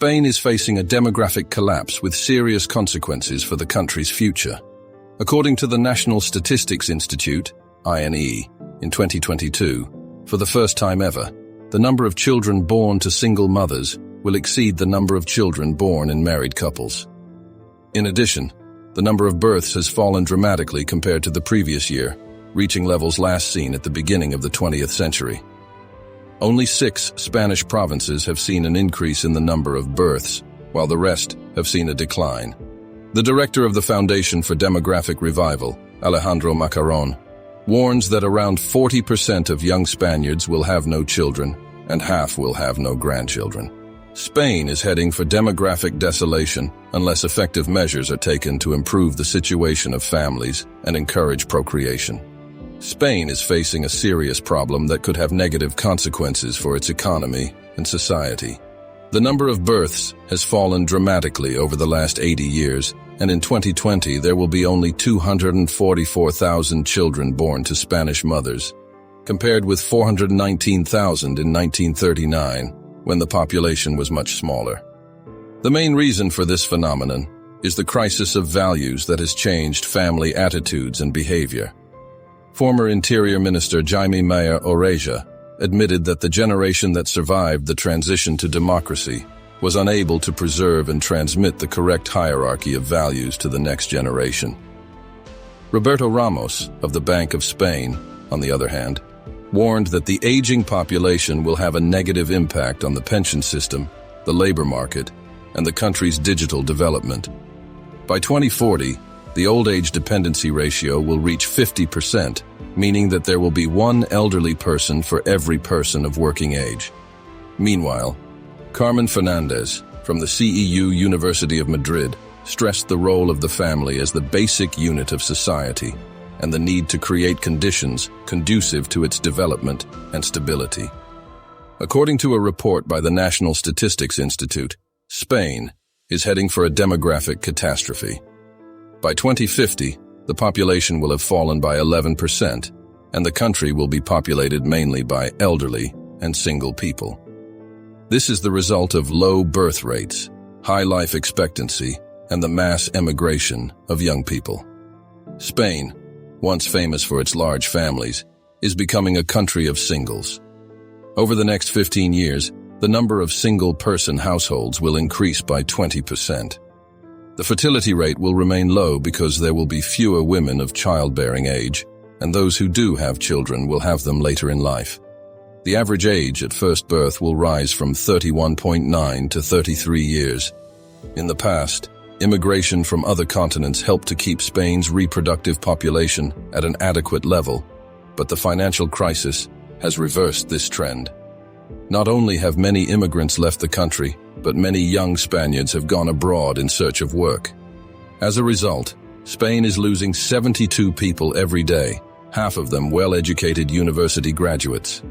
Spain is facing a demographic collapse with serious consequences for the country's future. According to the National Statistics Institute, INE, in 2022, for the first time ever, the number of children born to single mothers will exceed the number of children born in married couples. In addition, the number of births has fallen dramatically compared to the previous year, reaching levels last seen at the beginning of the 20th century. Only 6 Spanish provinces have seen an increase in the number of births, while the rest have seen a decline. The director of the Foundation for Demographic Revival, Alejandro Macaron, warns that around 40% of young Spaniards will have no children and half will have no grandchildren. Spain is heading for demographic desolation unless effective measures are taken to improve the situation of families and encourage procreation. Spain is facing a serious problem that could have negative consequences for its economy and society. The number of births has fallen dramatically over the last 80 years, and in 2020 there will be only 244,000 children born to Spanish mothers, compared with 419,000 in 1939, when the population was much smaller. The main reason for this phenomenon is the crisis of values that has changed family attitudes and behavior. Former Interior Minister Jaime Mayer Oreja admitted that the generation that survived the transition to democracy was unable to preserve and transmit the correct hierarchy of values to the next generation. Roberto Ramos, of the Bank of Spain, on the other hand, warned that the aging population will have a negative impact on the pension system, the labor market, and the country's digital development. By 2040, the old age dependency ratio will reach 50%, meaning that there will be one elderly person for every person of working age. Meanwhile, Carmen Fernandez, from the CEU University of Madrid, stressed the role of the family as the basic unit of society and the need to create conditions conducive to its development and stability. According to a report by the National Statistics Institute, Spain is heading for a demographic catastrophe. By 2050, the population will have fallen by 11%, and the country will be populated mainly by elderly and single people. This is the result of low birth rates, high life expectancy, and the mass emigration of young people. Spain, once famous for its large families, is becoming a country of singles. Over the next 15 years, the number of single-person households will increase by 20%. The fertility rate will remain low because there will be fewer women of childbearing age, and those who do have children will have them later in life. The average age at first birth will rise from 31.9 to 33 years. In the past, immigration from other continents helped to keep Spain's reproductive population at an adequate level, but the financial crisis has reversed this trend. Not only have many immigrants left the country, but many young Spaniards have gone abroad in search of work. As a result, Spain is losing 72 people every day, half of them well-educated university graduates.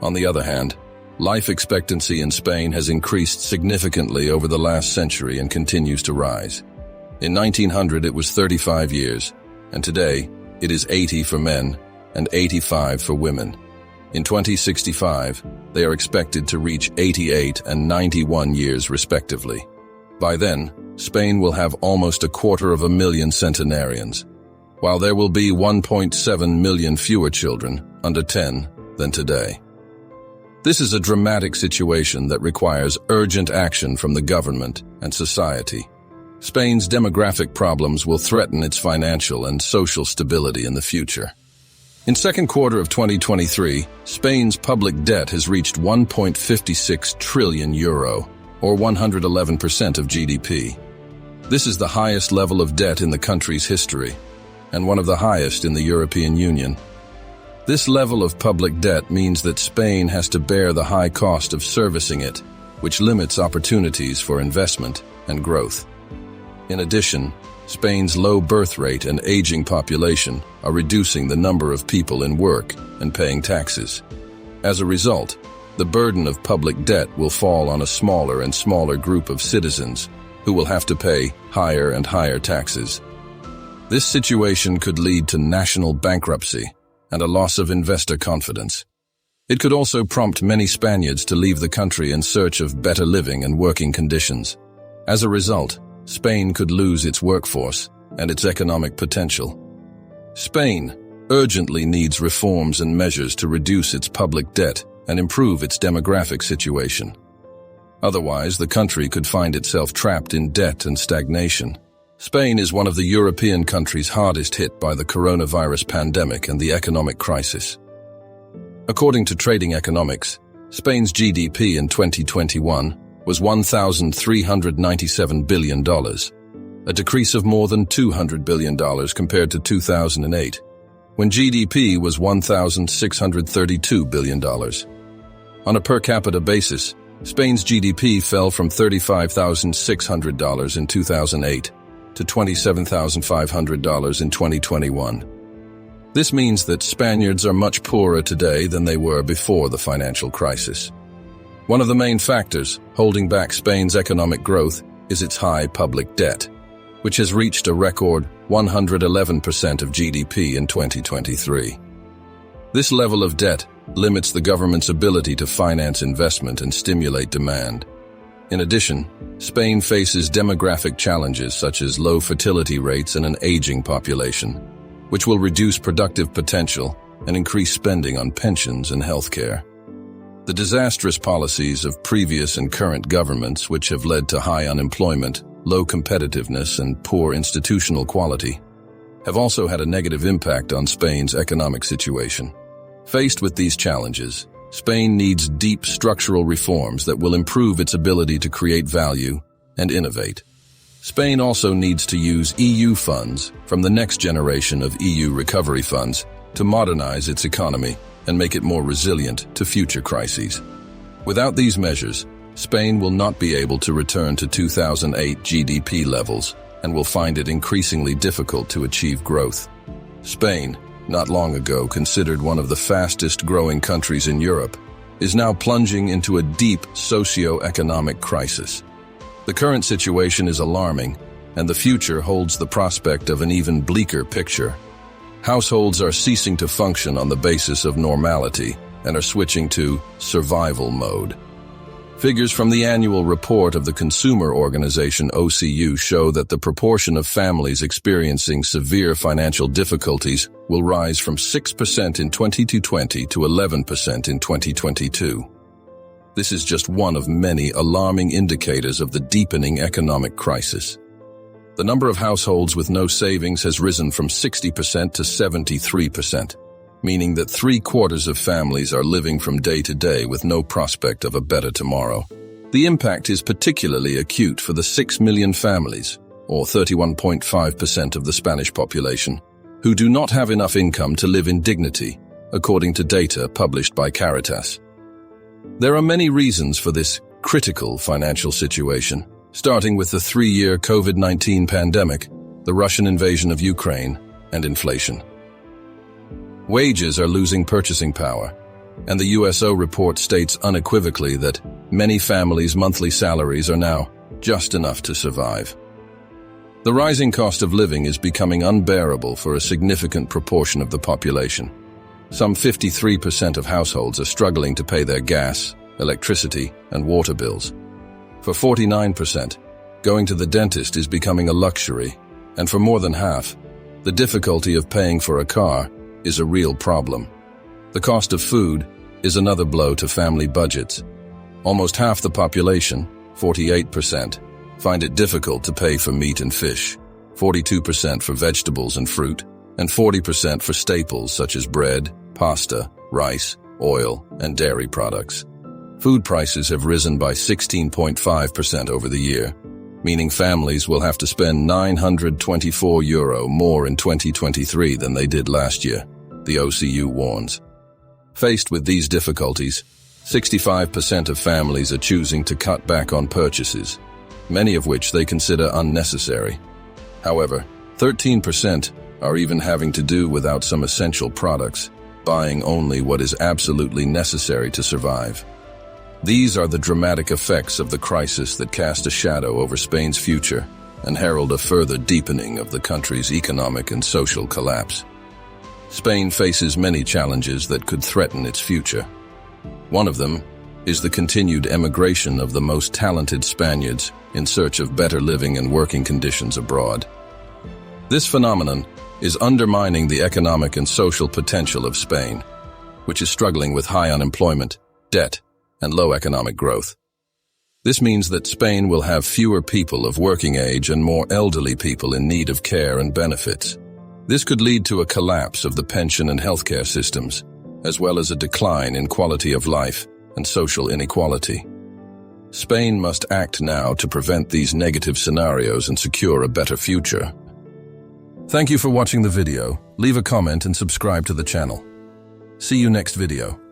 On the other hand, life expectancy in Spain has increased significantly over the last century and continues to rise. In 1900 it was 35 years, and today it is 80 for men and 85 for women. In 2065, they are expected to reach 88 and 91 years respectively. By then, Spain will have almost 250,000 centenarians, while there will be 1.7 million fewer children under 10 than today. This is a dramatic situation that requires urgent action from the government and society. Spain's demographic problems will threaten its financial and social stability in the future. In second quarter of 2023, Spain's public debt has reached 1.56 trillion euro, or 111% of GDP. This is the highest level of debt in the country's history, and one of the highest in the European Union. This level of public debt means that Spain has to bear the high cost of servicing it, which limits opportunities for investment and growth. In addition, Spain's low birth rate and aging population are reducing the number of people in work and paying taxes. As a result, the burden of public debt will fall on a smaller and smaller group of citizens who will have to pay higher and higher taxes. This situation could lead to national bankruptcy and a loss of investor confidence. It could also prompt many Spaniards to leave the country in search of better living and working conditions. As a result, Spain could lose its workforce and its economic potential. Spain urgently needs reforms and measures to reduce its public debt and improve its demographic situation. Otherwise, the country could find itself trapped in debt and stagnation. Spain is one of the European countries hardest hit by the coronavirus pandemic and the economic crisis. According to Trading Economics, Spain's GDP in 2021 was $1,397 billion, a decrease of more than $200 billion compared to 2008, when GDP was $1,632 billion. On a per capita basis, Spain's GDP fell from $35,600 in 2008 to $27,500 in 2021. This means that Spaniards are much poorer today than they were before the financial crisis. One of the main factors holding back Spain's economic growth is its high public debt, which has reached a record 111% of GDP in 2023. This level of debt limits the government's ability to finance investment and stimulate demand. In addition, Spain faces demographic challenges such as low fertility rates and an aging population, which will reduce productive potential and increase spending on pensions and healthcare. The disastrous policies of previous and current governments, which have led to high unemployment, low competitiveness, and poor institutional quality, have also had a negative impact on Spain's economic situation. Faced with these challenges, Spain needs deep structural reforms that will improve its ability to create value and innovate. Spain also needs to use EU funds from the next generation of EU recovery funds to modernize its economy and make it more resilient to future crises. Without these measures, Spain will not be able to return to 2008 GDP levels and will find it increasingly difficult to achieve growth. Spain, not long ago considered one of the fastest growing countries in Europe, is now plunging into a deep socio-economic crisis. The current situation is alarming, and the future holds the prospect of an even bleaker picture. Households are ceasing to function on the basis of normality and are switching to survival mode. Figures from the annual report of the consumer organization OCU show that the proportion of families experiencing severe financial difficulties will rise from 6% in 2020 to 11% in 2022. This is just one of many alarming indicators of the deepening economic crisis. The number of households with no savings has risen from 60% to 73%, meaning that 3/4 of families are living from day to day with no prospect of a better tomorrow. The impact is particularly acute for the 6 million families, or 31.5% of the Spanish population, who do not have enough income to live in dignity, according to data published by Caritas. There are many reasons for this critical financial situation, starting with the 3-year COVID-19 pandemic, the Russian invasion of Ukraine, and inflation. Wages are losing purchasing power, and the USO report states unequivocally that many families' monthly salaries are now just enough to survive. The rising cost of living is becoming unbearable for a significant proportion of the population. Some 53% of households are struggling to pay their gas, electricity, and water bills. For 49%, going to the dentist is becoming a luxury, and for more than half, the difficulty of paying for a car is a real problem. The cost of food is another blow to family budgets. Almost half the population, 48%, find it difficult to pay for meat and fish, 42% for vegetables and fruit, and 40% for staples such as bread, pasta, rice, oil, and dairy products. Food prices have risen by 16.5% over the year, meaning families will have to spend €924 more in 2023 than they did last year, the OCU warns. Faced with these difficulties, 65% of families are choosing to cut back on purchases, many of which they consider unnecessary. However, 13% are even having to do without some essential products, buying only what is absolutely necessary to survive. These are the dramatic effects of the crisis that cast a shadow over Spain's future and herald a further deepening of the country's economic and social collapse. Spain faces many challenges that could threaten its future. One of them is the continued emigration of the most talented Spaniards in search of better living and working conditions abroad. This phenomenon is undermining the economic and social potential of Spain, which is struggling with high unemployment, debt, and low economic growth. This means that Spain will have fewer people of working age and more elderly people in need of care and benefits. This could lead to a collapse of the pension and healthcare systems, as well as a decline in quality of life and social inequality. Spain must act now to prevent these negative scenarios and secure a better future. Thank you for watching the video. Leave a comment and subscribe to the channel. See you next video.